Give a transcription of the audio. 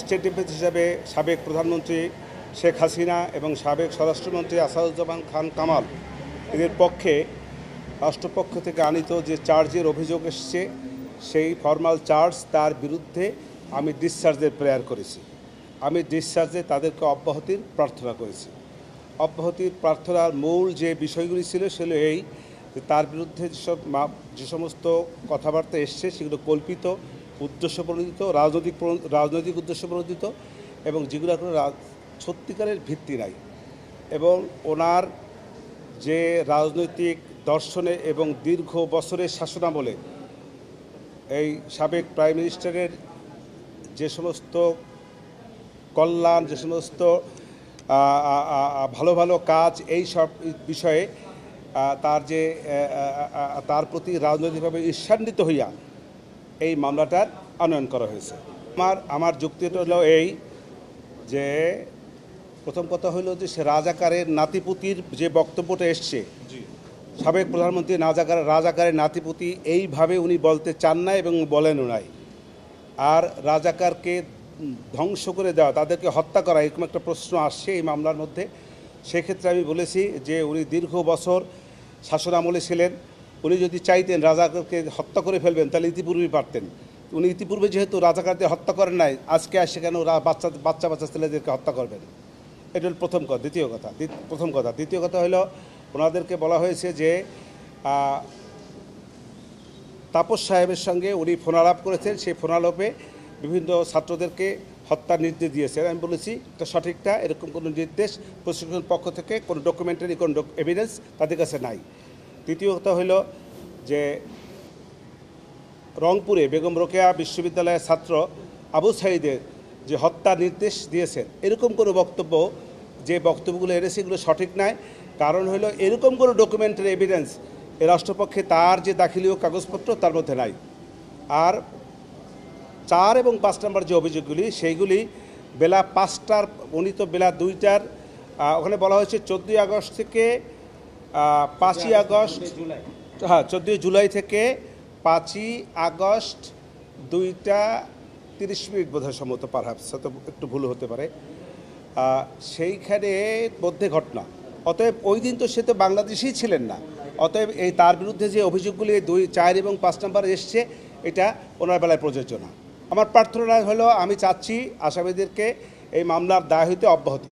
State defence হিসাবে সাবেক প্রধানমন্ত্রী শেখ হাসিনা এবং সাবেক স্বরাষ্ট্রমন্ত্রী আসাদুজ্জামান খান কামাল এদের পক্ষে রাষ্ট্রপক্ষ থেকে আনিত যে চার্জের অভিযোগ এসছে সেই ফর্মাল চার্জ তার বিরুদ্ধে আমি ডিসচার্জের প্রেয়ার করেছি। আমি ডিসচার্জে তাদেরকে অব্যাহতির প্রার্থনা করেছি। অব্যাহতির প্রার্থনার মূল যে বিষয়গুলি ছিল সেগুলো এই যে তার বিরুদ্ধে যে সমস্ত কথাবার্তা এসছে সেগুলো কল্পিত, উদ্দেশ্যপ্রণোদিত, রাজনৈতিক উদ্দেশ্যপ্রণোদিত এবং যেগুলো কোনো সত্যিকারের ভিত্তি নাই। এবং ওনার যে রাজনৈতিক দর্শনে এবং দীর্ঘ বছরের শাসনামলে এই সাবেক প্রাইম মিনিস্টারের যে সমস্ত কল্যাণ, যে সমস্ত ভালো ভালো কাজ, এই সব বিষয়ে তার প্রতি রাজনৈতিকভাবে ঈর্ষান্বিত হইয়া এই মামলাটার আনয়ন করা হয়েছে। আমার যুক্তিটা হলো এই যে প্রথম কথা হলো যে সে রাজাকারের নাতিপুতির যে বক্তব্যটা এসছে, সাবেক প্রধানমন্ত্রী রাজাকারের নাতিপুতি এইভাবে উনি বলতে চান না এবং বলেনও নাই। আর রাজাকারকে ধ্বংস করে দেওয়া, তাদেরকে হত্যা করা, এরকম একটা প্রশ্ন আসছে এই মামলার মধ্যে। সেক্ষেত্রে আমি বলেছি যে উনি দীর্ঘ বছর শাসনামলে ছিলেন। উনি যদি চাইতেন রাজাকারকে হত্যা করে ফেলবেন তাহলে ইতিপূর্বেই পারতেন। উনি ইতিপূর্বে যেহেতু রাজাকারদের হত্যা করেন নাই, আজকে আসে কেন বাচ্চা ছেলেদেরকে হত্যা করবেন? এটা হল প্রথম কথা। দ্বিতীয় কথা হলো ওনাদেরকে বলা হয়েছে যে তাপস সাহেবের সঙ্গে উনি ফোনালাপ করেছেন, সেই ফোনালাপে বিভিন্ন ছাত্রদেরকে হত্যার নির্দেশ দিয়েছেন। আমি বলেছি এটা সঠিকটা, এরকম কোনো নির্দেশ প্রশাসনের পক্ষ থেকে কোনো ডকুমেন্টারি কোনো এভিডেন্স তাদের কাছে নাই। তৃতীয় কথা হলো যে রংপুরে বেগম রোকেয়া বিশ্ববিদ্যালয়ের ছাত্র আবু সাঈদের যে হত্যার নির্দেশ দিয়েছেন, এরকম কোনো বক্তব্য, যে বক্তব্যগুলো এনেছে এগুলো সঠিক নয়। কারণ হলো এরকম কোনো ডকুমেন্টারি এভিডেন্স এ রাষ্ট্রপক্ষে তার যে দাখিলীয় কাগজপত্র তার মধ্যে নাই। আর 4 এবং 5 নম্বর যে অভিযোগগুলি সেইগুলি বেলা 5টার, উনি তো বেলা 2টার, ওখানে বলা হয়েছে 14 আগস্ট থেকে 5ই আগস্ট, হ্যাঁ 14 জুলাই থেকে 5ই আগস্ট 2টা 30 বোধহয় সম্ভবত, পারহাপস হয়তো একটু ভুল হতে পারে, সেইখানে মধ্যে ঘটনা। অতএব ওই দিন তো সে তো বাংলাদেশেই ছিলেন না। অতএব এই তার বিরুদ্ধে যে অভিযোগগুলি 2, 4 এবং 5 নম্বর এসছে এটা ওনার বেলায় প্রযোজ্য না। আমার প্রার্থনা হলো আমি চাচ্ছি আসামিদেরকে এই মামলার দায় হইতে অব্যাহতি।